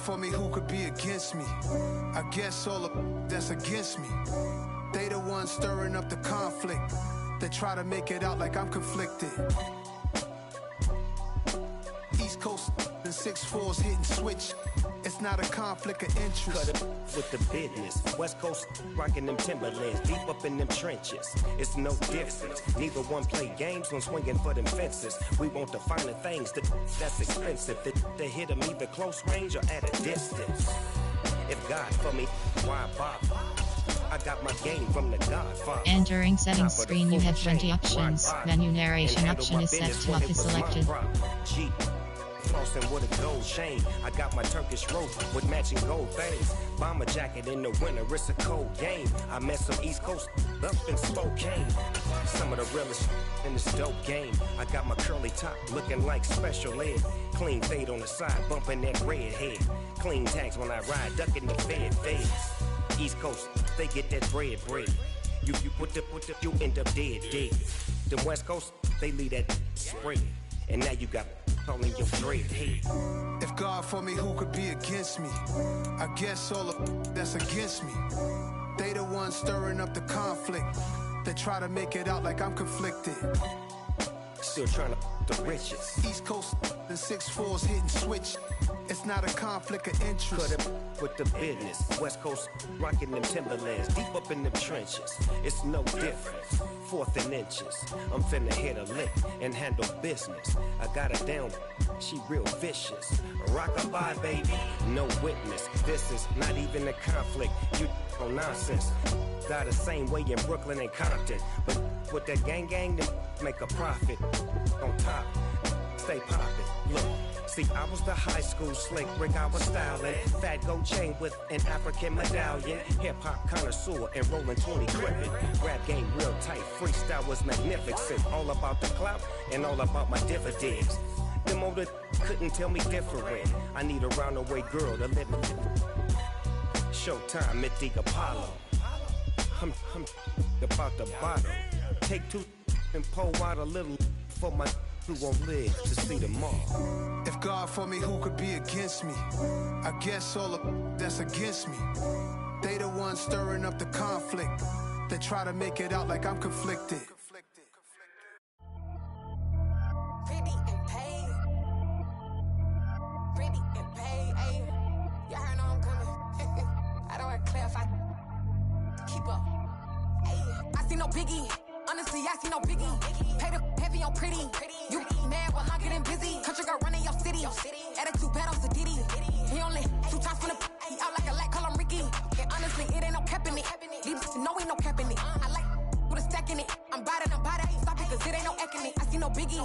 for me, who could be against me? I guess all the that's against me. They the ones stirring up the conflict. They try to make it out like I'm conflicted. East Coast and 6'4's hitting switch. It's not a conflict of interest. Cut it with the business. West Coast rocking them Timberlands, deep up in them trenches. It's no difference. Neither one play games when swinging for them fences. We want the finer things that's expensive. They hit them either close range or at a distance. If God for me, why bother? I got my game from the Godfather. Entering settings screen, you have 20 options. Menu narration option is set to off is selected. Flossing with a gold chain. I got my Turkish rope with matching gold things. Bomber jacket in the winter, it's a cold game. I met some East Coast up in Spokane. Some of the realest in this dope game. I got my curly top looking like special ed. Clean fade on the side, bumping that red head. Clean tags when I ride, ducking the feds. East Coast, they get that bread. You you end up dead. The West Coast, they leave that spread. And now you got calling your dread head. If God for me, who could be against me? I guess all the that's against me. They the ones stirring up the conflict. They try to make it out like I'm conflicted. Still trying to the riches. East Coast and 6'4's hitting switch. It's not a conflict of interest. Cut it with the business. West Coast rocking them Timberlands, deep up in them trenches. It's no difference. 4th and inches. I'm finna hit a lick and handle business. I got her down, she real vicious. Rockabye, baby, no witness. This is not even a conflict. You on nonsense. Got the same way in Brooklyn and Compton, but with that gang, then make a profit. On top, stay poppin'. Look. See, I was the high school slick Rick, I was styling. Fat gold chain with an African medallion. Hip-hop connoisseur and rolling 20 crippin'. Rap game real tight, freestyle was magnificent. All about the clout and all about my dividends. Them older couldn't tell me different. I need a roundaway girl to let me. Showtime at the Apollo. I'm about the bottom. Take 2 and pull out a little for my who won't live to see tomorrow. If God for me, who could be against me? I guess all the that's against me. They the ones stirring up the conflict. They try to make it out like I'm conflicted. Pretty and paid. Pretty and paid. Ayy, y'all heard I'm coming. I don't want to clarify. Keep up. Ayy, I see no biggie. Honestly, I see no biggie. Pay the heavy on pretty. You mad while I'm getting busy. Country girl running your city. Attitude bad on Diddy. He only 2 times from the he out like a light, call him Ricky. And honestly, it ain't no cap in it. These no ain't no cap in it. I like with a stack in it. I'm bad. Stop it, cause it ain't no acting it. I see no biggie.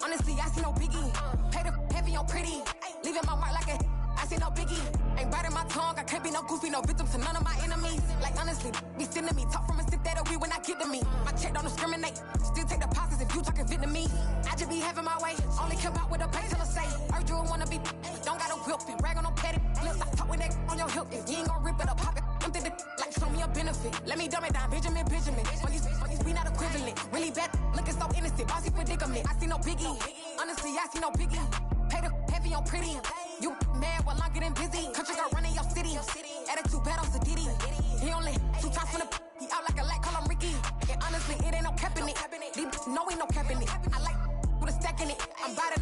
Honestly, I see no biggie. Pay the heavy on pretty. Leaving my mark like a I see no biggie. Ain't biting my tongue. I can't be no goofy, no victim to none of my enemies. Like honestly, be sending me talk from a sip that we when I get to me. My check don't discriminate. Still take deposits if you talking Vietnamese. I just be having my way. Only care about what the pay till I say. Heard you wanna be. Don't got no whip and rag on no petty. Flips, I talk with that on your hip. If you ain't gon' rip it or pop it, I'm the like show me a benefit. Let me dumb it down, Benjamin. When these we not equivalent. Really bad, looking so innocent. Bossy predicament. I see no biggie. Honestly, I see no biggie. Pay the heavy on pretty. You mad while I'm getting busy. Country girl running your city. Attitude bad on Diddy. He only 2 times from the he out like a light, call him Ricky. And honestly, it ain't no cap in it. These no ain't no cap in it. I like with a stack in it. I'm bad.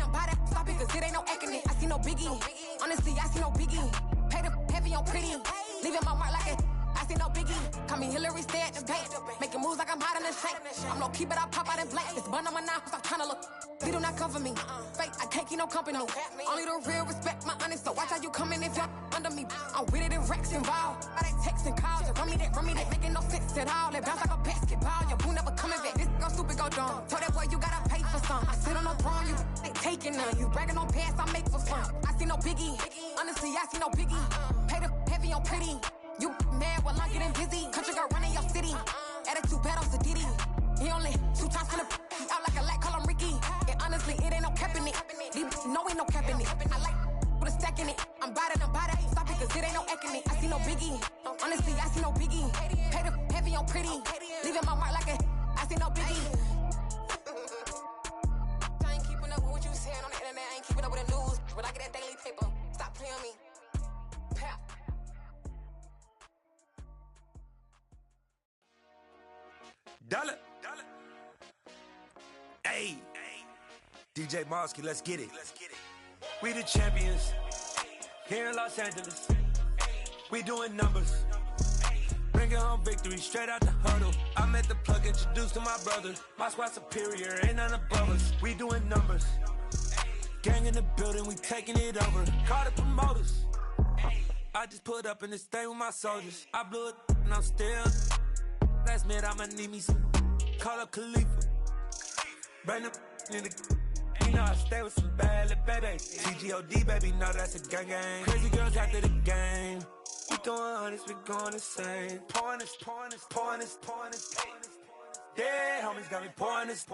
Stop it, cause it ain't no acting it. I see no biggie. Honestly, I see no biggie. Pay the heavy on pretty. Leaving my mark like a I see no biggie. Call me Hillary, stay at the bank. Making moves like I'm hot in the shank. I'm low key, but I pop out in blank. This bun on my knife, I'm trying to look. They do not cover me. Fake, I can't keep no company. Only the real respect my honest. So watch how you coming if you're under me. I'm with it in Rex involved. I they text and calls. You run me that. Making no sense at all. They bounce like a basketball. Your boo never coming back. This go stupid, go dumb. Tell that boy you gotta pay for some. I sit on no throne, you they taking none. You bragging on pants, I make for fun. I see no biggie. Honestly, I see no biggie. Pay the heavy on pretty. You mad while I'm getting busy. Country girl running your city. Attitude bad on Diddy. He only 2 times from the he out like a light, call him Ricky. And honestly, it ain't no cap in it. These no ain't no cap in it. I like with a stack in it. I'm bad. Stop it, cause it ain't no acting it. I see no biggie. Honestly, I see no biggie. Pay the heavy on pretty. Leaving my mark like a I see no biggie. I ain't keeping up with what you saying on the internet. I ain't keeping up with the news. But I get that daily paper. Stop playing me. Dollar. Hey, DJ Mosky, let's get it. We the champions here in Los Angeles. We doing numbers. Bringing home victory straight out the huddle. I met the plug, introduced to my brother. My squad superior, ain't none above us. We doing numbers. Gang in the building, we taking it over. Call the promoters. I just put up in this thing with my soldiers. I blew it and I'm still. Last minute I'ma need me some. Call up Khalifa. Bring them in the. You know I stay with some bad little baby. TGOD baby, know that's a gang gang. Crazy girls after the game. We doing honest, we going insane. Pouring this. Yeah, homies got me pouring this.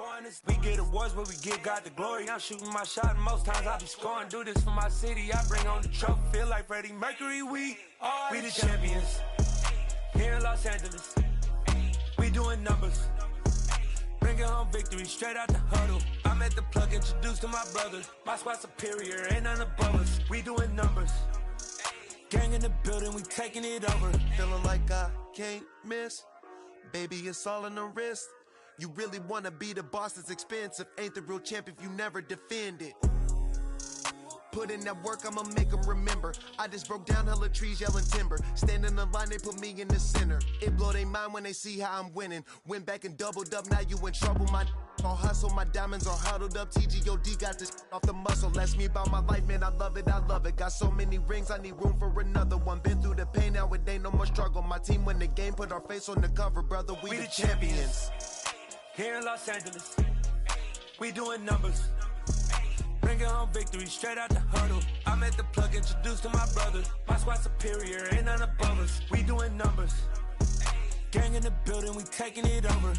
We get awards, but we give God the glory. I'm shooting my shot, and most times I be scoring. Do this for my city, I bring on the trophy. Feel like Freddie Mercury, we the champions here in Los Angeles. We doing numbers. Bringing home victory straight out the huddle. I met the plug, introduced to my brother. My squad superior, ain't none above us. We doing numbers. Gang in the building, we taking it over. Feeling like I can't miss. Baby, it's all in the wrist. You really wanna be the boss, it's expensive. Ain't the real champ if you never defend it. Put in that work, I'ma make them remember. I just broke down hella trees, yelling timber. Standing in the line, they put me in the center. It blow their mind when they see how I'm winning. Went back and doubled up, now you in trouble. My all hustle, my diamonds are huddled up. TGOD got this off the muscle. That's me about my life, man, I love it. Got so many rings, I need room for another one. Been through the pain, now it ain't no more struggle. My team win the game, put our face on the cover, brother. We the champions. Here in Los Angeles, we doing numbers. Bringing home victory straight out the huddle. I met the plug, introduced to my brother. My squad superior, ain't none above us. We doing numbers. Gang in the building, we taking it over.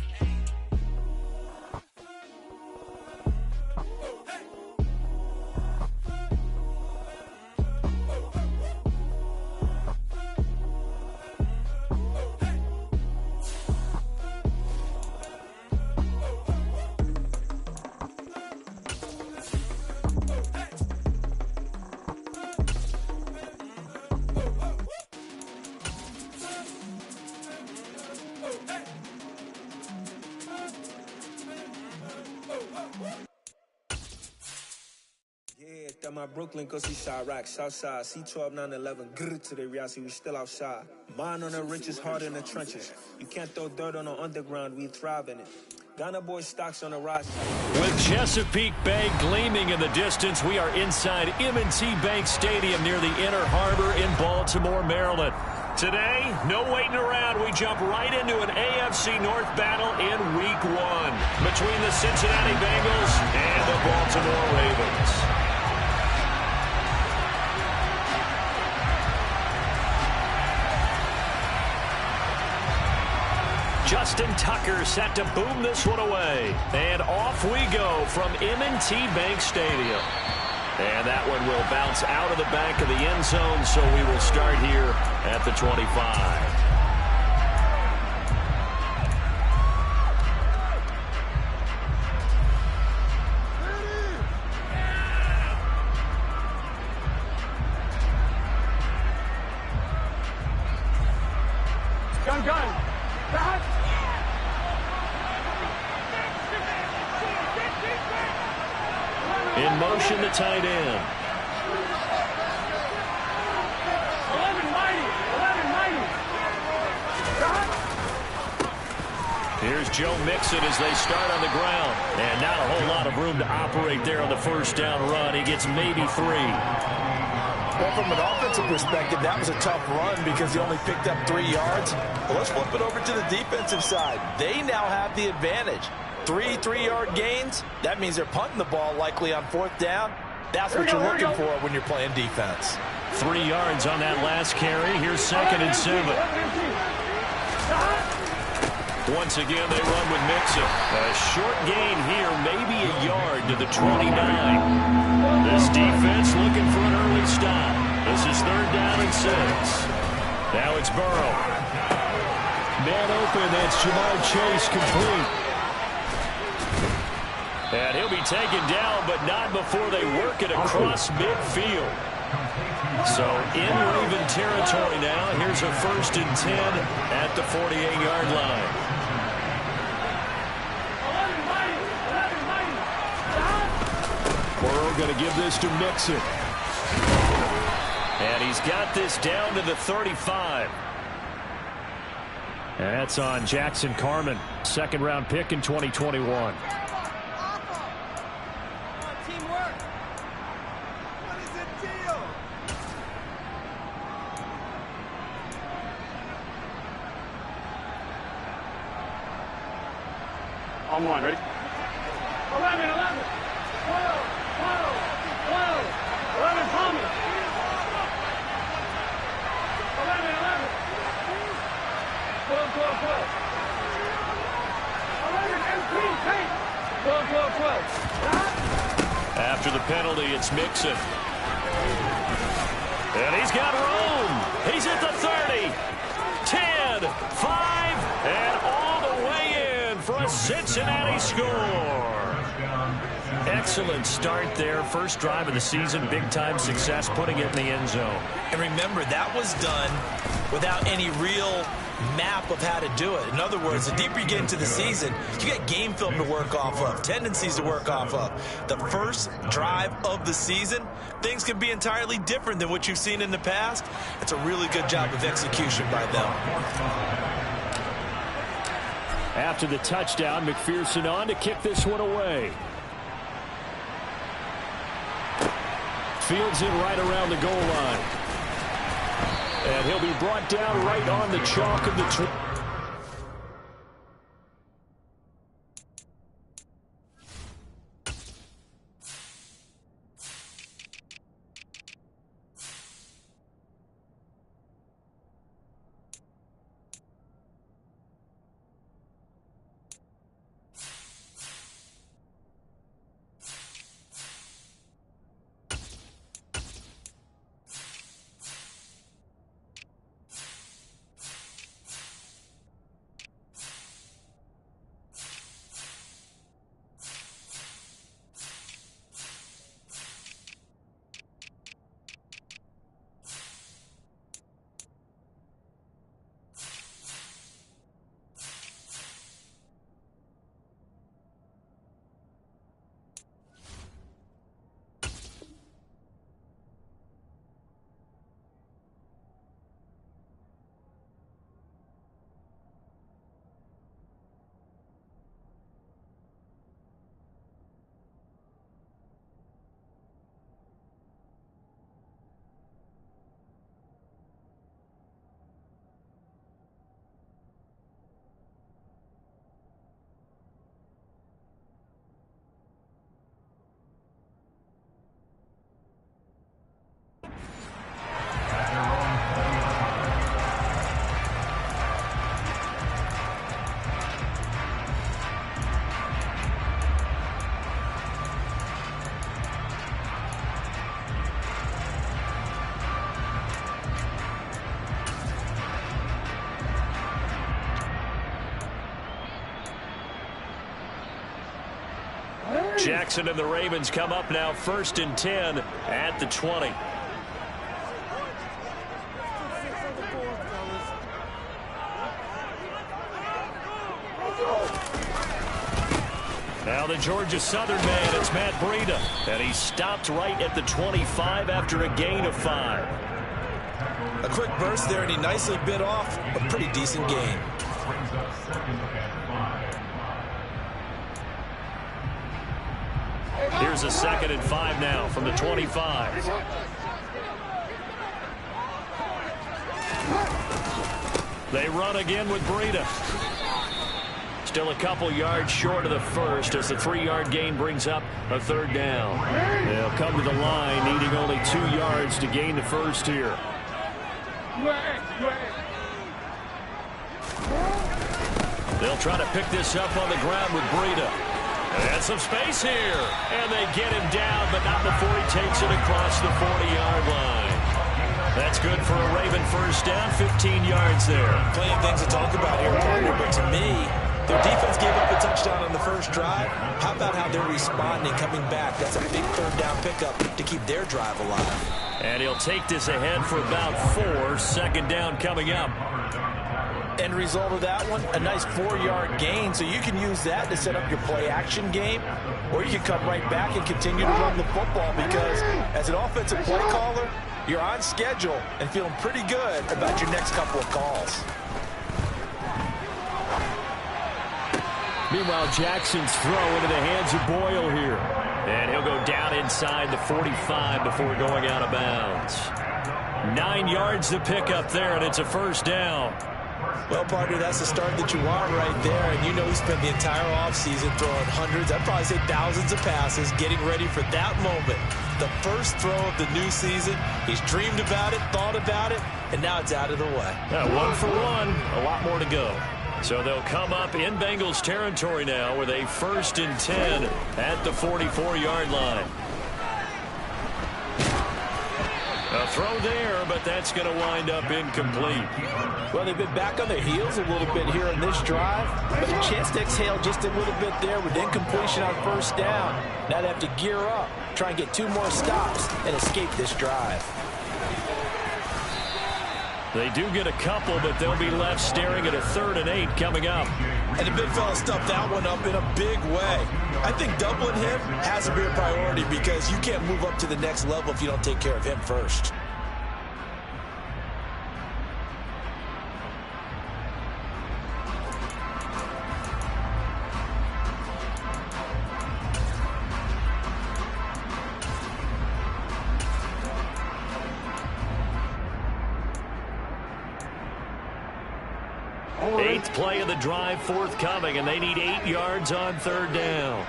At my Brooklyn, cause he shot rock, Southside, C12, 911, grrr to the Riasi, we still outside. Mine on the riches, hard in the trenches. You can't throw dirt on the underground, we thrive in it. Ghana boy stocks on the rise. With Chesapeake Bay gleaming in the distance, we are inside M&T Bank Stadium near the Inner Harbor in Baltimore, Maryland. Today, no waiting around. We jump right into an AFC North battle in Week 1 between the Cincinnati Bengals and the Baltimore Ravens. Justin Tucker set to boom this one away. And off we go from M&T Bank Stadium. And that one will bounce out of the back of the end zone, so we will start here at the 25. In motion, the tight end. Here's Joe Mixon as they start on the ground. And not a whole lot of room to operate there on the first down run. He gets maybe 3. Well, from an offensive perspective, that was a tough run because he only picked up 3 yards. Well, let's flip it over to the defensive side. They now have the advantage. 3 3-yard gains, that means they're punting the ball likely on 4th down. That's what you're looking for when you're playing defense. 3 yards on that last carry. Here's 2nd and 7. Once again, they run with Mixon. A short gain here, maybe a yard to the 29. This defense looking for an early stop. This is 3rd down and 6. Now it's Burrow. Man open, that's Jamar Chase complete. And he'll be taken down, but not before they work it across midfield. So in Raven territory now. Here's a 1st and 10 at the 48-yard line. going to give this to Mixon. And he's got this down to the 35. And that's on Jackson Carman, second-round pick in 2021. On one, ready? 11, 12, 12, 11, Thomas. 11, 12, 12, 12. 11, 12, 12. After the penalty, it's Mixon. And he's got room. He's at the 30, 10, 5, and all the way in for a Cincinnati score. Excellent start there. First drive of the season. Big-time success, putting it in the end zone. And remember, that was done without any real map of how to do it. In other words, the deeper you get into the season, you got game film to work off of, tendencies to work off of. The first drive of the season, things can be entirely different than what you've seen in the past. It's a really good job of execution by them. After the touchdown, McPherson on to kick this one away. Fields it right around the goal line. And he'll be brought down right on the chalk of the Jackson and the Ravens come up now 1st and 10 at the 20. Now the Georgia Southern man, it's Matt Breida. And he stopped right at the 25 after a gain of 5. A quick burst there, and he nicely bit off a pretty decent gain. Here's a 2nd and 5 now from the 25. They run again with Breida. Still a couple yards short of the first as the 3-yard gain brings up a 3rd down. They'll come to the line needing only 2 yards to gain the first here. They'll try to pick this up on the ground with Breida. And some space here. And they get him down, but not before he takes it across the 40-yard line. That's good for a Raven first down, 15 yards there. Plenty of things to talk about here, partner, but to me, their defense gave up a touchdown on the first drive. How about how they're responding, coming back? That's a big 3rd down pickup to keep their drive alive. And he'll take this ahead for about 4. 2nd down coming up. End result of that one, a nice 4-yard gain, so you can use that to set up your play-action game. or you can come right back and continue to run the football, because as an offensive play caller, you're on schedule and feeling pretty good about your next couple of calls. Meanwhile, Jackson's throw into the hands of Boyle here. And he'll go down inside the 45 before going out of bounds. 9 yards to pick up there, and it's a first down. Well, partner, that's the start that you want right there. And you know he spent the entire offseason throwing hundreds, I'd probably say thousands of passes, getting ready for that moment. The first throw of the new season. He's dreamed about it, thought about it, and now it's out of the way. 1 for 1, a lot more to go. So they'll come up in Bengals territory now with a 1st and 10 at the 44-yard line. A throw there, but that's going to wind up incomplete. Well, they've been back on their heels a little bit here on this drive, but a chance to exhale just a little bit there with incompletion on first down. Now they have to gear up, try and get 2 more stops, and escape this drive. They do get a couple, but they'll be left staring at a 3rd and 8 coming up. And the big fella stuffed that one up in a big way. I think doubling him has to be a priority, because you can't move up to the next level if you don't take care of him first. Eighth play of the drive forthcoming, and they need 8 yards on 3rd down.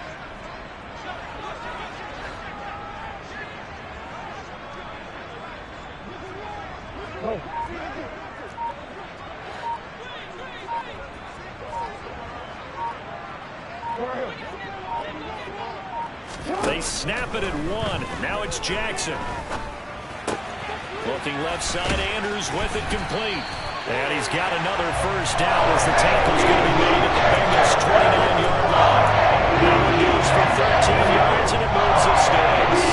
They snap it at 1. Now it's Jackson. Looking left side, Andrews with it complete. And he's got another first down as the tackle's going to be made at the Bengals' 29-yard line. That one goes for 13 yards, and it moves the sticks.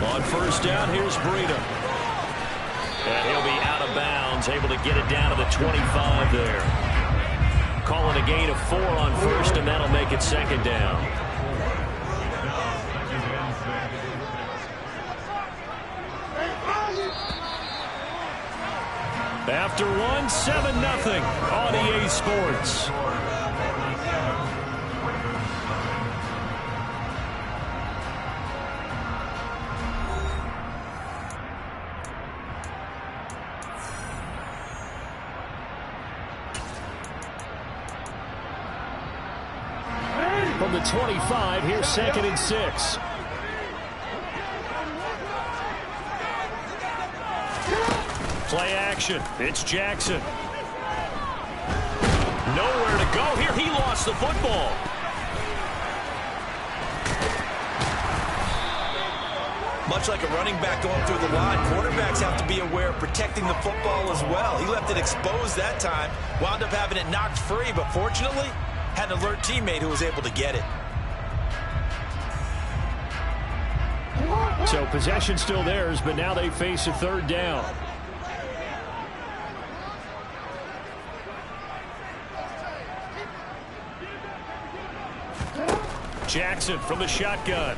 On first down, here's Breida. And he'll be out of bounds, able to get it down to the 25 there. Calling a gain of 4 on first, and that'll make it 2nd down. After 1, 7-0 on EA Sports. From the 25, here's 2nd and 6. Play action. It's Jackson. Nowhere to go here. He lost the football. Much like a running back going through the line, quarterbacks have to be aware of protecting the football as well. He left it exposed that time, wound up having it knocked free, but fortunately, had an alert teammate who was able to get it. So possession still theirs, but now they face a 3rd down. Jackson from the shotgun.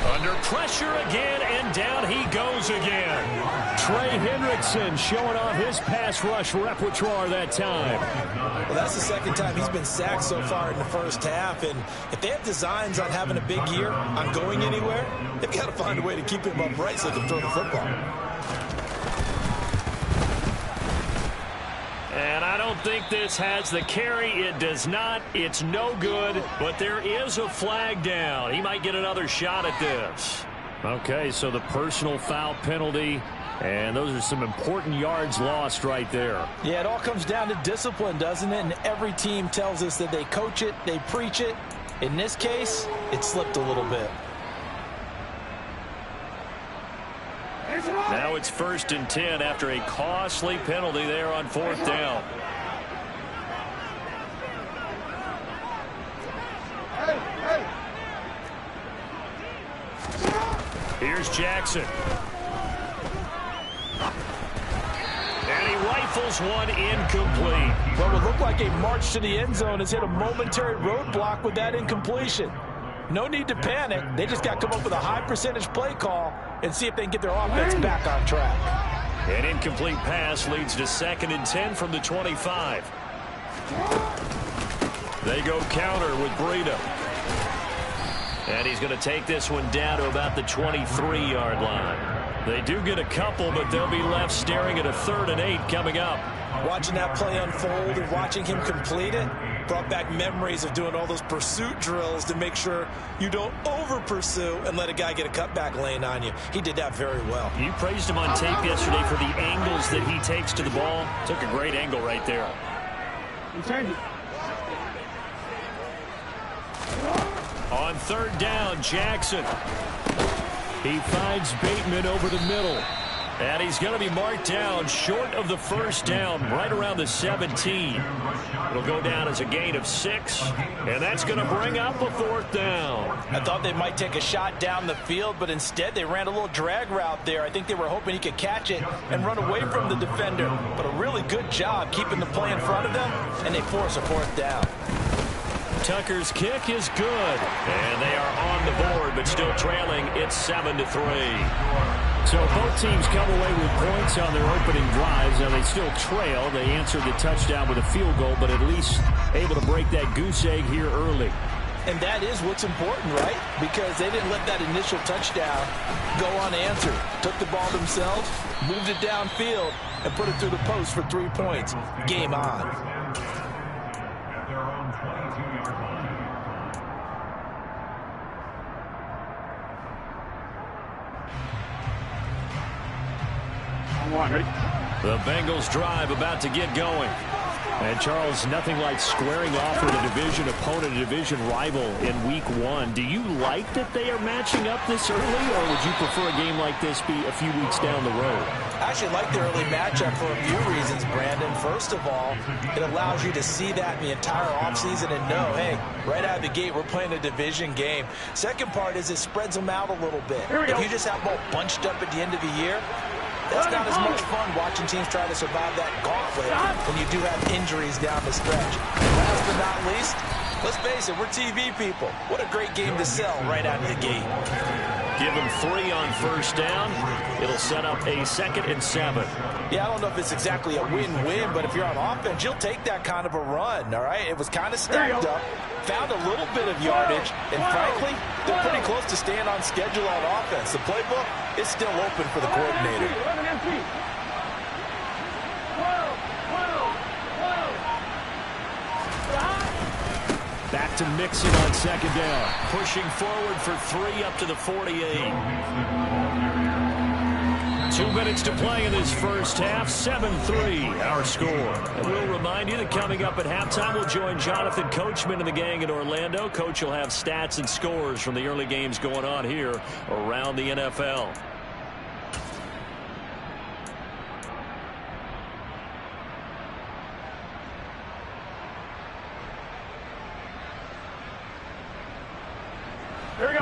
Under pressure again, and down he goes again. Trey Hendrickson showing off his pass rush repertoire that time. Well, that's the 2nd time he's been sacked so far in the first half, and if they have designs on having a big year, on going anywhere, they've got to find a way to keep him upright so they can throw the football. And I don't think this has the carry. It does not. It's no good. But there is a flag down. He might get another shot at this. Okay, so the personal foul penalty. And those are some important yards lost right there. Yeah, it all comes down to discipline, doesn't it? And every team tells us that they coach it, they preach it. In this case, it slipped a little bit. Now it's 1st and 10 after a costly penalty there on 4th down. Here's Jackson. rifles one incomplete. What would look like a march to the end zone has hit a momentary roadblock with that incompletion. No need to panic. They just got to come up with a high percentage play call and see if they can get their offense back on track. An incomplete pass leads to 2nd and 10 from the 25. They go counter with Breida. And he's going to take this one down to about the 23-yard line. They do get a couple, but they'll be left staring at a 3rd and 8 coming up. Watching that play unfold and watching him complete it brought back memories of doing all those pursuit drills to make sure you don't over-pursue and let a guy get a cutback lane on you. He did that very well. You praised him on tape yesterday for the angles that he takes to the ball. Took a great angle right there. On 3rd down, Jackson. He finds Bateman over the middle. And he's going to be marked down short of the 1st down, right around the 17. It'll go down as a gain of 6, and that's going to bring up a 4th down. I thought they might take a shot down the field, but instead they ran a little drag route there. I think they were hoping he could catch it and run away from the defender. But a really good job keeping the play in front of them, and they force a 4th down. Tucker's kick is good, and they are on the board, but still trailing. It's 7-3. So both teams come away with points on their opening drives. Now they still trail. They answered the touchdown with a field goal, but at least able to break that goose egg here early. And that is what's important, right? Because they didn't let that initial touchdown go unanswered. Took the ball themselves, moved it downfield, and put it through the post for 3 points. Game on. The Bengals drive about to get going. And Charles, nothing like squaring off with a division opponent, a division rival in week 1. Do you like that they are matching up this early, or would you prefer a game like this be a few weeks down the road? I actually like the early matchup for a few reasons, Brandon. First of all, it allows you to see that in the entire offseason and know, hey, right out of the gate, we're playing a division game. Second part is it spreads them out a little bit. If you just have them all bunched up at the end of the year, that's not as much fun watching teams try to survive that gauntlet when you do have injuries down the stretch. Last but not least, let's face it, we're TV people. What a great game to sell right out of the gate. Give them 3 on 1st down. It'll set up a 2nd and 7. Yeah, I don't know if it's exactly a win-win, but if you're on offense, you'll take that kind of a run, all right? It was kind of stacked up, found a little bit of yardage, and frankly, they're pretty close to staying on schedule on offense. The playbook is still open for the coordinator. Back to Mixon on 2nd down. Pushing forward for 3 up to the 48. 2 minutes to play in this first half. 7-3 our score. And we'll remind you that coming up at halftime, we'll join Jonathan Coachman and the gang in Orlando. Coach will have stats and scores from the early games going on here around the NFL.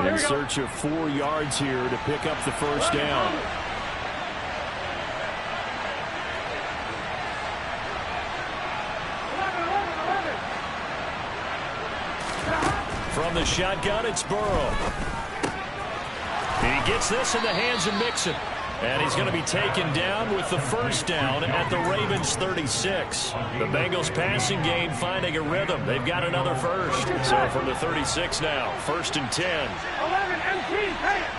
In search of 4 yards here to pick up the 1st down. From the shotgun, it's Burrow. He gets this in the hands of Mixon. And he's going to be taken down with the 1st down at the Ravens 36. The Bengals passing game finding a rhythm. They've got another first. So from the 36 now, 1st and 10. 11 MP, pay it.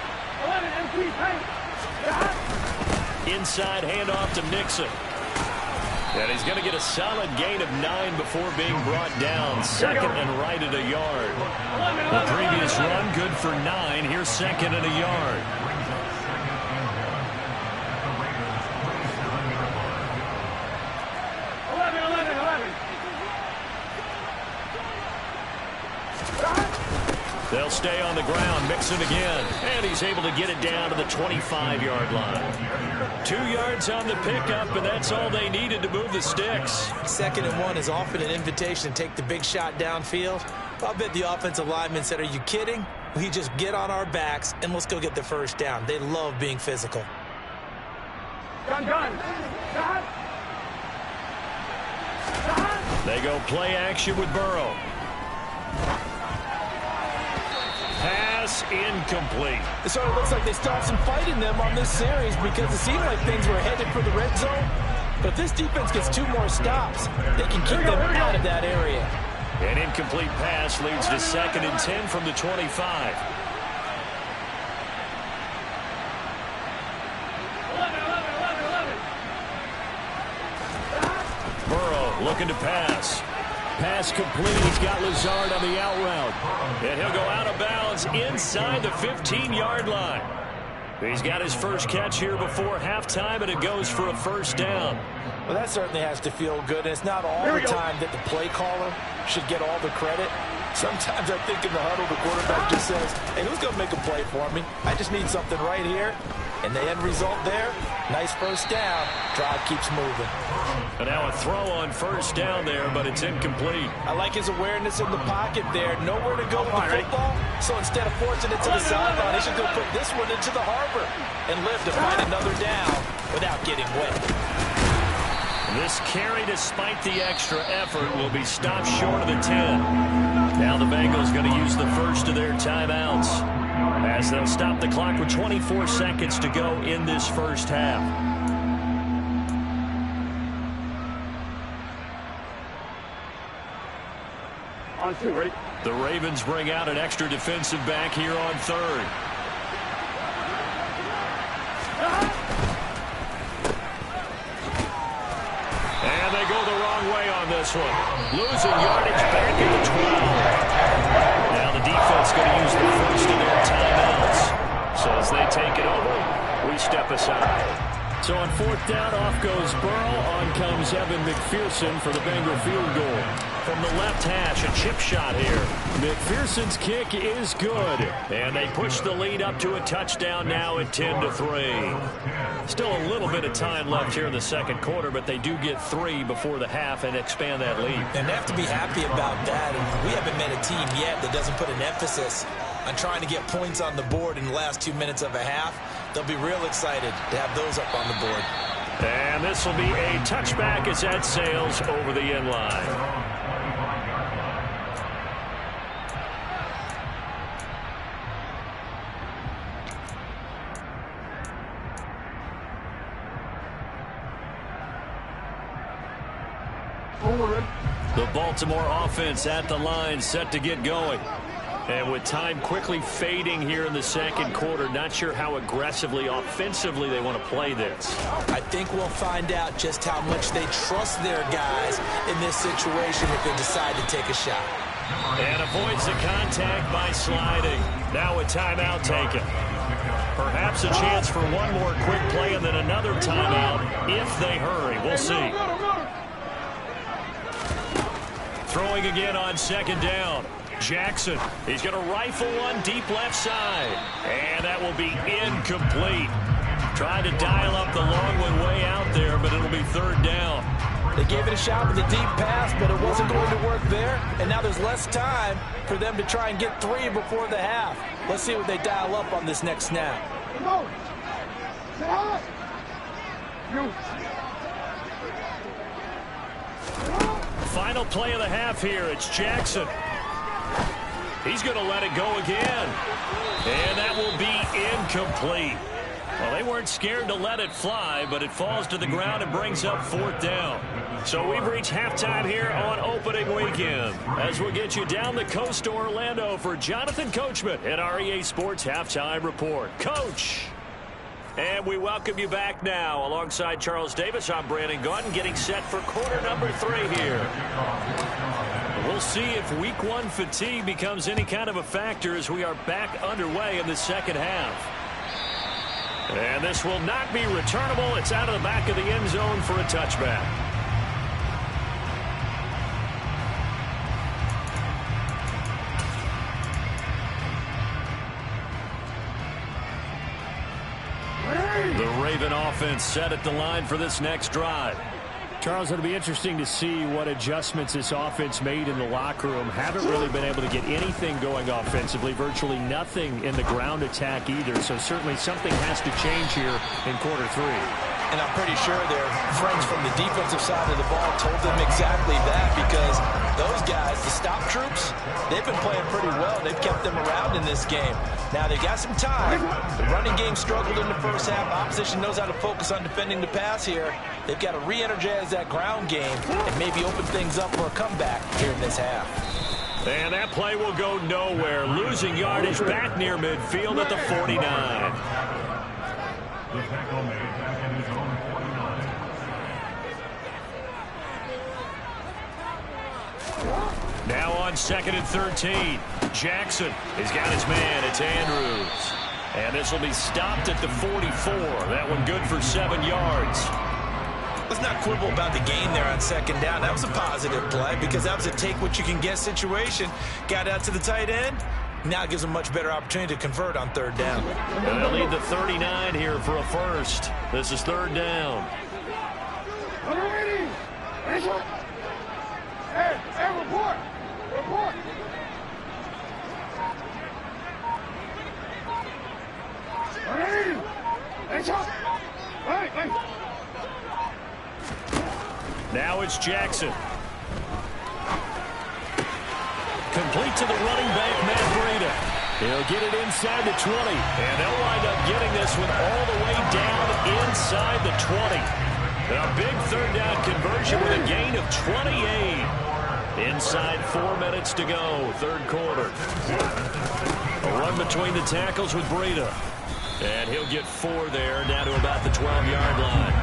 11 MP, pay it. Inside handoff to Mixon. And he's going to get a solid gain of 9 before being brought down. 2nd and right at a yard. The previous run good for 9. Here's 2nd and a yard. They'll stay on the ground. Mixon again. And he's able to get it down to the 25-yard line. 2 yards on the pickup, and that's all they needed to move the sticks. 2nd and 1 is often an invitation to take the big shot downfield. I'll bet the offensive lineman said, are you kidding? We just get on our backs, and let's go get the 1st down. They love being physical. Gun. They go play action with Burrow. Pass incomplete. It sort of looks like they stopped some fight in them on this series because it seemed like things were headed for the red zone. But if this defense gets 2 more stops, they can keep them out of that area. An incomplete pass leads to 2nd and 10 from the 25. Burrow looking to pass. Pass complete. He's got Lazard on the out route. And he'll go out of bounds inside the 15-yard line. He's got his first catch here before halftime, and it goes for a first down. Well, that certainly has to feel good. And it's not all the time that the play caller should get all the credit. Sometimes I think in the huddle, the quarterback just says, hey, who's going to make a play for me? I just need something right here. And the end result there, nice first down. Drive keeps moving. And now a throw on first down there, but it's incomplete. I like his awareness in the pocket there. Nowhere to go with the football. So instead of forcing it to the sideline, he should go put this one into the harbor and live to find another down without getting wet. This carry, despite the extra effort, will be stopped short of the 10. Now the Bengals going to use the first of their timeouts as they'll stop the clock with 24 seconds to go in this first half. On 2, ready? The Ravens bring out an extra defensive back here on 3rd. And they go the wrong way on this one. Losing yardage back at the 12. Now the defense going to use the first of their timeouts. So as they take it over, we step aside. So on 4th down, off goes Burrow. On comes Evan McPherson for the Bengal field goal. From the left hash, a chip shot here. McPherson's kick is good. And they push the lead up to a touchdown now at 10-3. Still a little bit of time left here in the second quarter, but they do get 3 before the half and expand that lead. And they have to be happy about that. And we haven't met a team yet that doesn't put an emphasis on trying to get points on the board in the last 2 minutes of a half. They'll be real excited to have those up on the board. And this will be a touchback as that sails over the end line. The Baltimore offense at the line, set to get going. And with time quickly fading here in the second quarter, not sure how aggressively, offensively they want to play this. I think we'll find out just how much they trust their guys in this situation if they decide to take a shot. And avoids the contact by sliding. Now a timeout taken. Perhaps a chance for one more quick play and then another timeout if they hurry. We'll see. Throwing again on 2nd down. Jackson, he's going to rifle one deep left side. And that will be incomplete. Tried to dial up the long one way out there, but it'll be 3rd down. They gave it a shot with a deep pass, but it wasn't going to work there. And now there's less time for them to try and get 3 before the half. Let's see what they dial up on this next snap. Final play of the half here. It's Jackson. He's going to let it go again. And that will be incomplete. Well, they weren't scared to let it fly, but it falls to the ground and brings up 4th down. So we've reached halftime here on opening weekend. As we'll get you down the coast to Orlando for Jonathan Coachman at our EA Sports Halftime Report. Coach! And we welcome you back now. Alongside Charles Davis, I'm Brandon Gaudin, getting set for quarter number 3 here. We'll see if week 1 fatigue becomes any kind of a factor as we are back underway in the second half. And this will not be returnable. It's out of the back of the end zone for a touchback. The Raven offense set at the line for this next drive. Charles, it'll be interesting to see what adjustments this offense made in the locker room. Haven't really been able to get anything going offensively, virtually nothing in the ground attack either. So certainly something has to change here in quarter 3. And I'm pretty sure their friends from the defensive side of the ball told them exactly that, because those guys, the stop troops, they've been playing pretty well. They've kept them around in this game. Now, they got some time. The running game struggled in the first half. Opposition knows how to focus on defending the pass here. They've got to re-energize that ground game and maybe open things up for a comeback here in this half. And that play will go nowhere. Losing yardage back near midfield at the 49. Now on 2nd and 13. Jackson has got his man. It's Andrews. And this will be stopped at the 44. That one good for 7 yards. Let's not quibble about the gain there on 2nd down. That was a positive play because that was a take-what-you-can-get situation. Got out to the tight end. Now it gives them a much better opportunity to convert on 3rd down. And they'll need the 39 here for a first. This is 3rd down. Hey, report! Report! Now it's Jackson. Complete to the running back, Matt Breida. He'll get it inside the 20. And they'll wind up getting this one all the way down inside the 20. A big 3rd down conversion with a gain of 28. Inside 4 minutes to go, 3rd quarter. A run between the tackles with Breida. And he'll get 4 there, down to about the 12-yard line.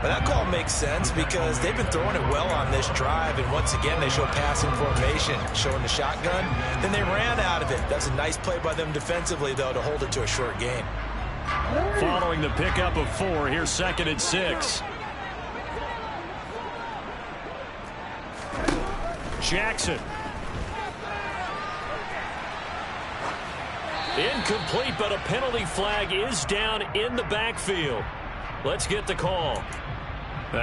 But that call makes sense because they've been throwing it well on this drive, and once again they show passing formation, showing the shotgun. Then they ran out of it. That's a nice play by them defensively, though, to hold it to a short gain. Following the pickup of 4, here's 2nd and 6. Jackson. Incomplete, but a penalty flag is down in the backfield. Let's get the call.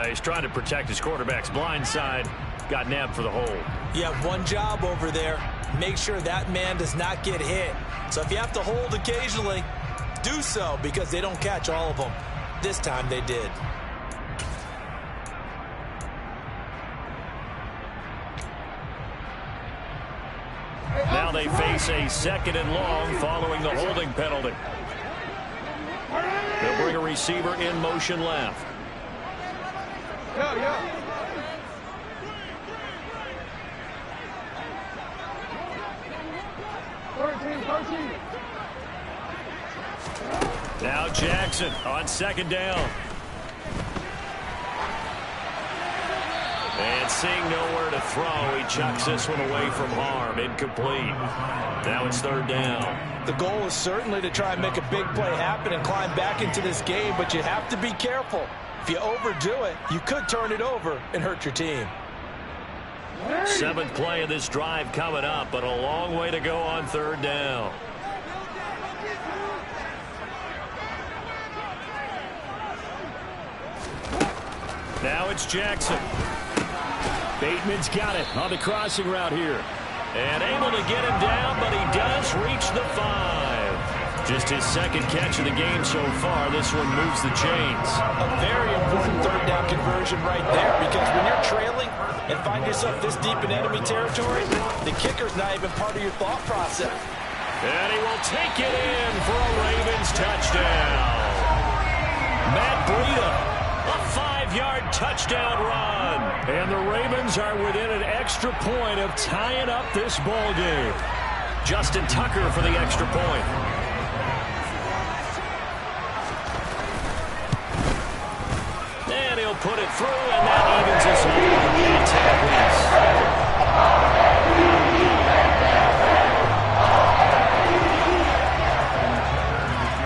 He's trying to protect his quarterback's blind side. Got nabbed for the hold. You have one job over there. Make sure that man does not get hit. So if you have to hold occasionally, do so, because they don't catch all of them. This time they did. Now they face a 2nd and long following the holding penalty. They'll bring a receiver in motion left. Now Jackson on 2nd down. And seeing nowhere to throw, he chucks this one away from harm. Incomplete. Now it's 3rd down. The goal is certainly to try and make a big play happen and climb back into this game, but you have to be careful. If you overdo it, you could turn it over and hurt your team. 7th play of this drive coming up, but a long way to go on 3rd down. Now it's Jackson. Bateman's got it on the crossing route here. And able to get him down, but he does reach the 5. Just his 2nd catch of the game so far. This one moves the chains. A very important 3rd down conversion right there, because when you're trailing and find yourself this deep in enemy territory, the kicker's not even part of your thought process. And he will take it in for a Ravens touchdown. Matt Breida. A 5-yard touchdown run. And the Ravens are within an extra point of tying up this ball game. Justin Tucker for the extra point. And he'll put it through, and that evens us all.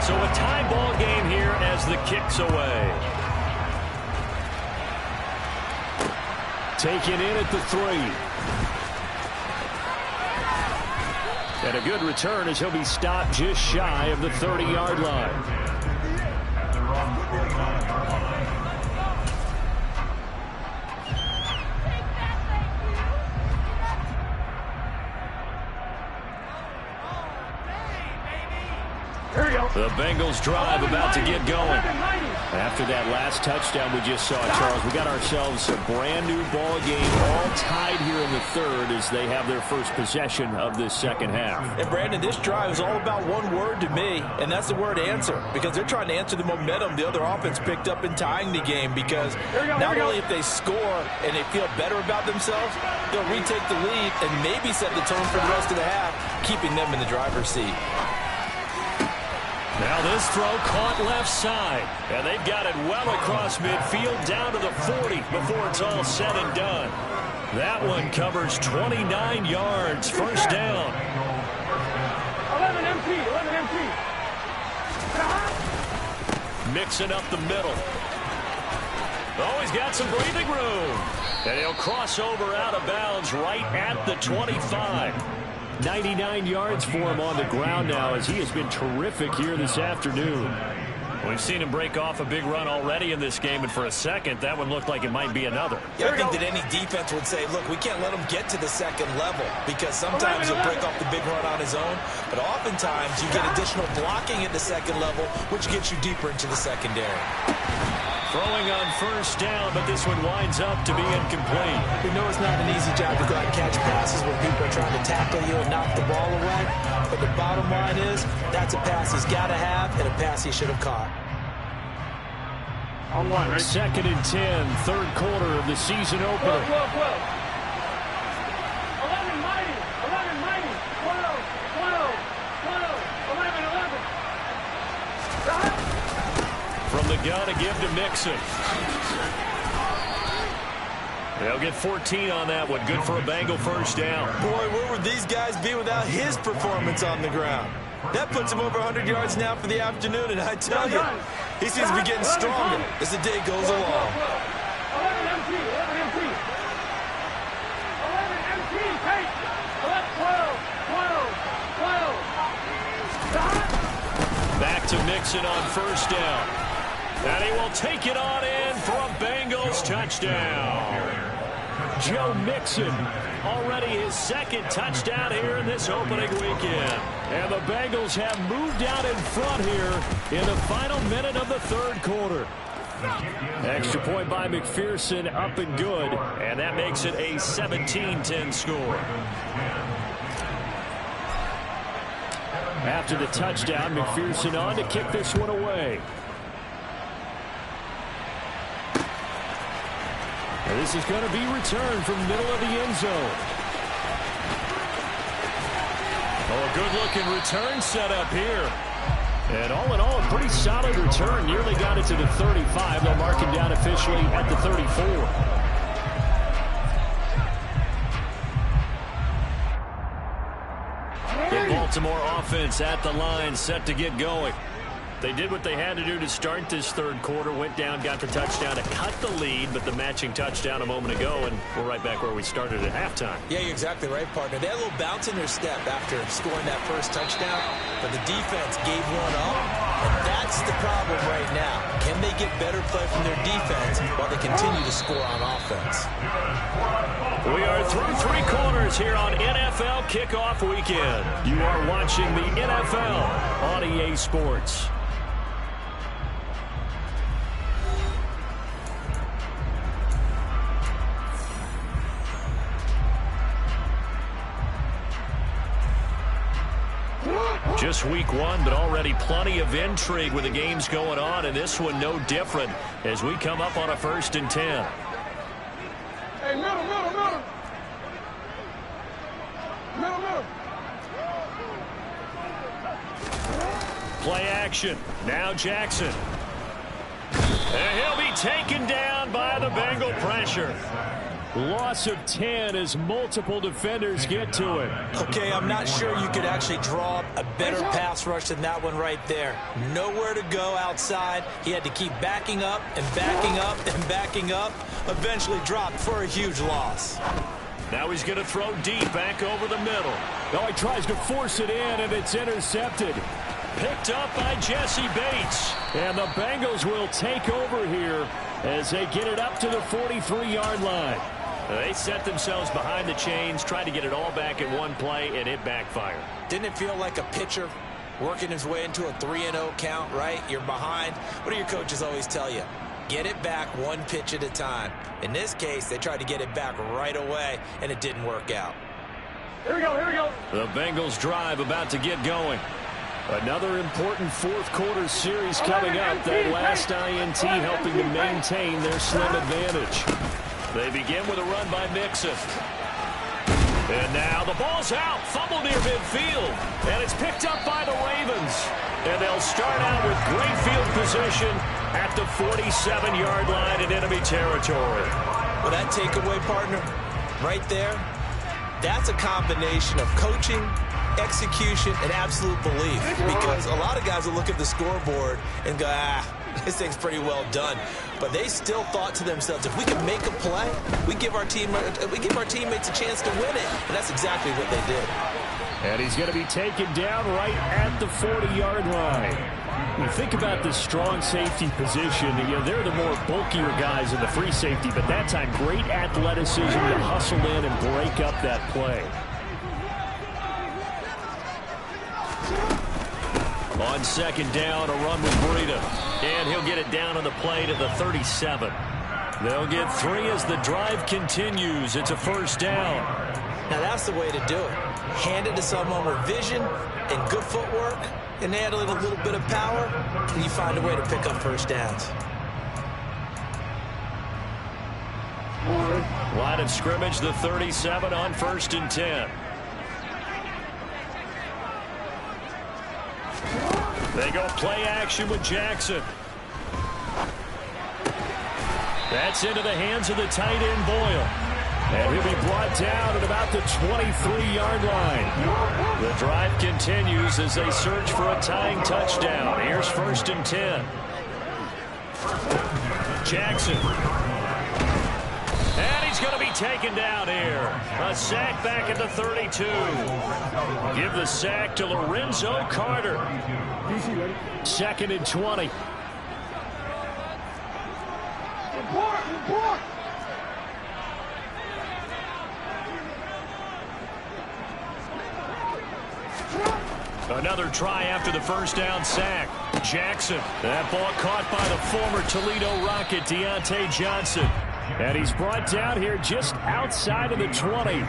So a tie ball game here as the kick's away. Taken in at the 3. And a good return as he'll be stopped just shy of the 30-yard line. Here we go. The Bengals drive about to get going. After that last touchdown we just saw, Charles, we got ourselves a brand new ball game, all tied here in the third as they have their first possession of this second half. And Brandon, this drive is all about one word to me, and that's the word answer, because they're trying to answer the momentum the other offense picked up in tying the game, because not only if they score and they feel better about themselves, they'll retake the lead and maybe set the tone for the rest of the half, keeping them in the driver's seat. Now this throw caught left side, and they've got it well across midfield down to the 40 before it's all said and done. That one covers 29 yards, first down. 11 MT. Mixing up the middle. Oh, he's got some breathing room. And he'll cross over out of bounds right at the 25. 99 yards for him on the ground now as he has been terrific here this afternoon. We've seen him break off a big run already in this game, and for a second, that one looked like it might be another. Yeah, I think that any defense would say, look, we can't let him get to the second level, because sometimes he'll break off the big run on his own, but oftentimes you get additional blocking at the second level, which gets you deeper into the secondary. Throwing on first down, but this one winds up to be incomplete. We know it's not an easy job to go out and catch passes when people are trying to tackle you and knock the ball away. But the bottom line is, that's a pass he's got to have and a pass he should have caught. On one, right? 2nd and 10, third quarter of the season opener. 12. 11 mighty. 12. 11. From the gun to give to Mixon. They'll get 14 on that one. Good for a Bengal first down. Boy, where would these guys be without his performance on the ground? That puts him over 100 yards now for the afternoon, and I tell you, he seems to be getting stronger as the day goes along. 11 MT. 11 MT, take. 12. Back to Mixon on first down. And he will take it on in for a Bengals touchdown. Joe Mixon, already his second touchdown here in this opening weekend. And the Bengals have moved out in front here in the final minute of the third quarter. Extra point by McPherson, up and good. And that makes it a 17-10 score. After the touchdown, McPherson on to kick this one away. And this is going to be returned from the middle of the end zone. Oh, a good-looking return set up here. And all in all, a pretty solid return. Nearly got it to the 35. They'll mark him down officially at the 34. The Baltimore offense at the line, set to get going. They did what they had to do to start this third quarter, went down, got the touchdown to cut the lead, but the matching touchdown a moment ago, and we're right back where we started at halftime. Yeah, you're exactly right, partner. They had a little bounce in their step after scoring that first touchdown, but the defense gave one up, and that's the problem right now. Can they get better play from their defense while they continue to score on offense? We are through three quarters here on NFL Kickoff Weekend. You are watching the NFL on EA Sports. Just week one, but already plenty of intrigue with the games going on, and this one no different as we come up on a 1st and 10. Hey, middle. Play action. Now Jackson. And he'll be taken down by the Bengal pressure. Loss of 10 as multiple defenders get to it. Okay, I'm not sure you could actually draw up a better pass rush than that one right there. Nowhere to go outside. He had to keep backing up and backing up and backing up. Eventually dropped for a huge loss. Now he's going to throw deep back over the middle. Oh, he tries to force it in, and it's intercepted. Picked up by Jesse Bates. And the Bengals will take over here as they get it up to the 43-yard line. They set themselves behind the chains, tried to get it all back in one play, and it backfired. Didn't it feel like a pitcher working his way into a 3-0 count, right? You're behind. What do your coaches always tell you? Get it back one pitch at a time. In this case, they tried to get it back right away, and it didn't work out. Here we go. The Bengals drive about to get going. Another important fourth quarter series coming up. That last INT helping to maintain their slim advantage. They begin with a run by Mixon. And now the ball's out. Fumble near midfield. And it's picked up by the Ravens. And they'll start out with great field position at the 47-yard line in enemy territory. Well, that takeaway, partner, right there, that's a combination of coaching, execution, and absolute belief. Because a lot of guys will look at the scoreboard and go, this thing's pretty well done. But they still thought to themselves, if we can make a play, we give our teammates a chance to win it. And that's exactly what they did. And he's going to be taken down right at the 40-yard line. You think about this strong safety position. They're the more bulkier guys in the free safety, but that time great athleticism to hustle in and break up that play. On second down, a run with Breida. And he'll get it down on the play to the 37. They'll get 3 as the drive continues. It's a first down. Now that's the way to do it. Hand it to someone with vision and good footwork, and handle it a little bit of power, and you find a way to pick up first downs. Line of scrimmage, the 37 on 1st and 10. They go play action with Jackson. That's into the hands of the tight end, Boyle. And he'll be brought down at about the 23-yard line. The drive continues as they search for a tying touchdown. Here's 1st and 10. Jackson. And he's going to be taken down here. A sack back at the 32. Give the sack to Lorenzo Carter. 2nd and 20. Report. Another try after the first down sack. Jackson. That ball caught by the former Toledo Rocket, Deontay Johnson. And he's brought down here just outside of the 20.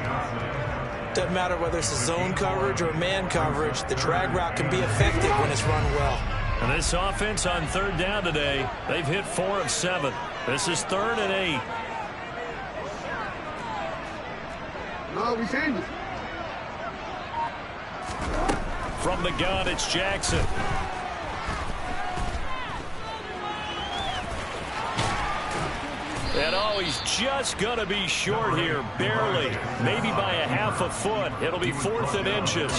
Doesn't matter whether it's a zone coverage or man coverage, the drag route can be effective when it's run well. And this offense on 3rd down today, they've hit 4 of 7. This is 3rd and 8. No, we send it. From the gun, it's Jackson. And he's just going to be short here, barely. Maybe by a half a foot. It'll be 4th and inches.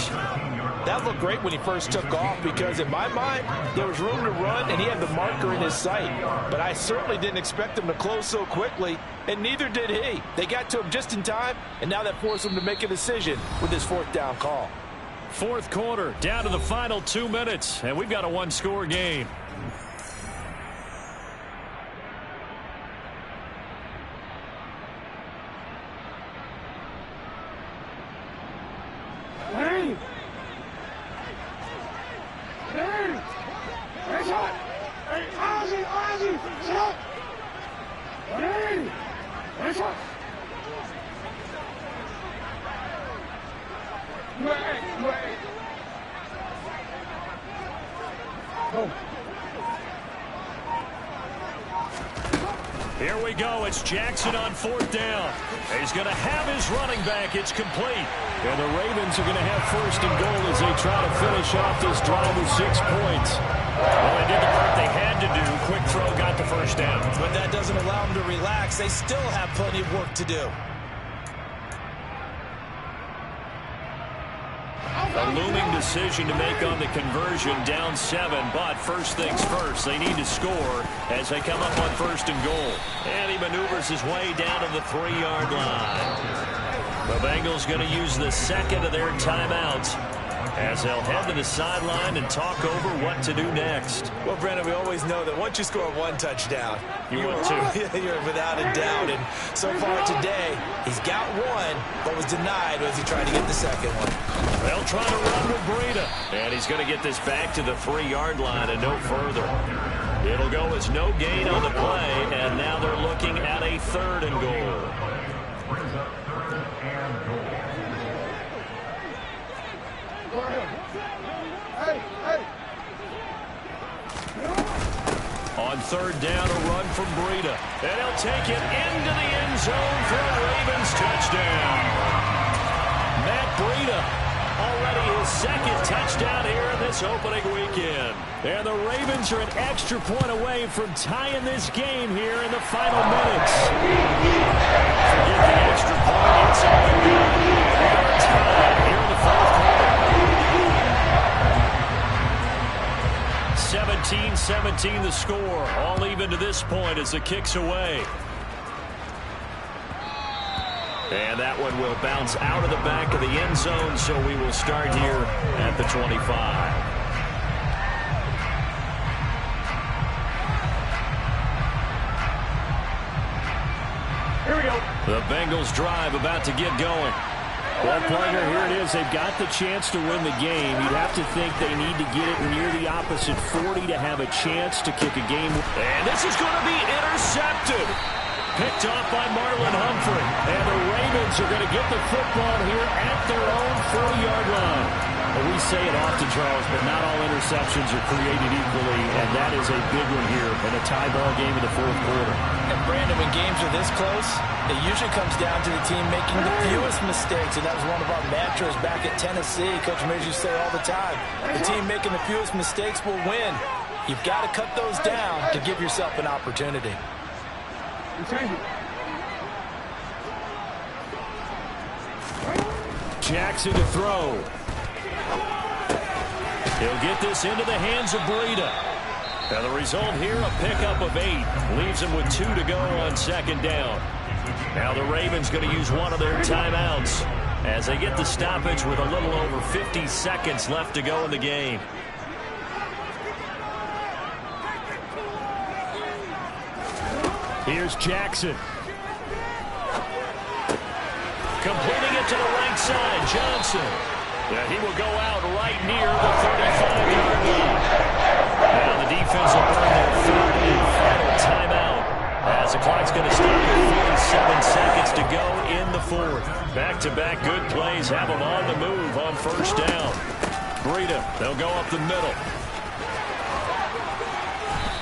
That looked great when he first took off because, in my mind, there was room to run and he had the marker in his sight. But I certainly didn't expect him to close so quickly, and neither did he. They got to him just in time, and now that forced him to make a decision with his 4th down call. 4th quarter, down to the final 2 minutes, and we've got a 1-score game. Hey! Hey, shot! Hey, Ozzy! Shot! Hey, shot! Wait. Go. Here we go. It's Jackson on 4th down. He's going to have his running back. It's complete. And the Ravens are going to have 1st and goal as they try to finish off this drive with 6 points. Well, they did the part they had to do. Quick throw got the first down. But that doesn't allow them to relax. They still have plenty of work to do. A looming decision to make on the conversion, down 7, but first things first, they need to score as they come up on 1st and goal. And he maneuvers his way down to the 3-yard line. The Bengals going to use the 2nd of their timeouts as they'll head to the sideline and talk over what to do next. Well, Brandon, we always know that once you score one touchdown, you want two. You're without a doubt. And so far today, he's got one, but was denied as he tried to get the second one. They'll try to run with Breida. And he's going to get this back to the 3-yard line and no further. It'll go as no gain on the play, and now they're looking at a 3rd and goal. On 3rd down, a run from Breida. And he'll take it into the end zone for a Ravens touchdown. Matt Breida, already his 2nd touchdown here in this opening weekend. And the Ravens are an extra point away from tying this game here in the final minutes. Forget the extra point, it's all good. We are tied here in the 4th quarter. 17-17 the score. All even to this point as the kick's away. And that one will bounce out of the back of the end zone, so we will start here at the 25. Here we go. The Bengals drive about to get going. Well, partner, here it is. They've got the chance to win the game. You'd have to think they need to get it near the opposite 40 to have a chance to kick a game. And this is going to be intercepted. Picked off by Marlon Humphrey. And the Ravens are going to get the football here at their own 40-yard line. Well, we say it often, Charles, but not all interceptions are created equally, and that is a big one here in a tie ball game in the 4th quarter. And Brandon, when games are this close, it usually comes down to the team making the fewest mistakes, and that was one of our mantras back at Tennessee. Coach Mears used to say all the time, the team making the fewest mistakes will win. You've got to cut those down to give yourself an opportunity. Jackson to throw. He'll get this into the hands of Breida. And the result here, a pickup of 8. Leaves him with 2 to go on 2nd down. Now the Ravens going to use one of their timeouts as they get the stoppage with a little over 50 seconds left to go in the game. Here's Jackson. Completing it to the right side, Johnson. Yeah, he will go out right near the 35-yard line. Now the defense will burn their 3rd and final timeout as the clock's going to stop with 47 seconds to go in the 4th. Back-to-back good plays have them on the move on 1st down. Breida, they'll go up the middle.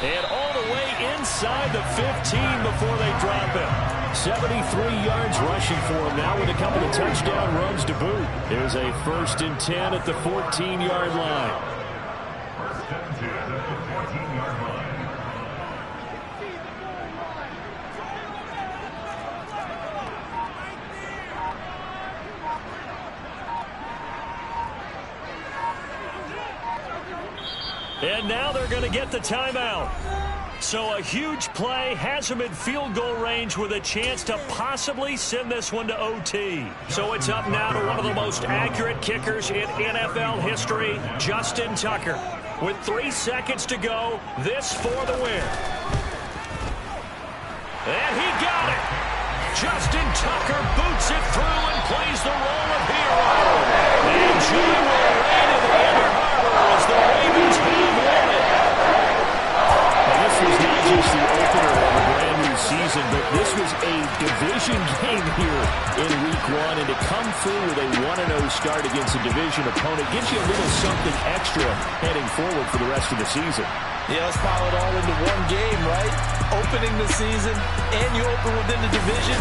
And all the way inside the 15 before they drop him. 73 yards rushing for him now with a couple of touchdown runs to boot. There's a 1st and 10 at the 14-yard line. And now they're going to get the timeout. So a huge play has him in field goal range with a chance to possibly send this one to OT. So it's up now to one of the most accurate kickers in NFL history, Justin Tucker. With 3 seconds to go, this for the win. And he got it. Justin Tucker boots it through and plays the role of hero. And joy will reign in Ann Arbor as the Ravens have won it. This was not just the opener of a brand new season, but this was a division game here in Week 1, and to come through with a 1-0 start against a division opponent gives you a little something extra heading forward for the rest of the season. Yeah, let's pile it all into one game, right? Opening the season, and you open within the division.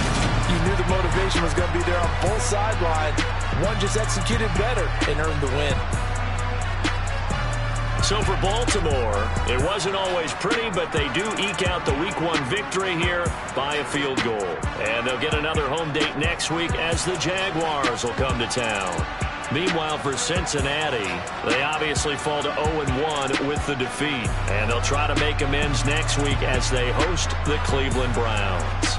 You knew the motivation was going to be there on both sidelines. One just executed better and earned the win. So for Baltimore, it wasn't always pretty, but they do eke out the Week 1 victory here by a field goal. And they'll get another home date next week as the Jaguars will come to town. Meanwhile, for Cincinnati, they obviously fall to 0-1 with the defeat. And they'll try to make amends next week as they host the Cleveland Browns.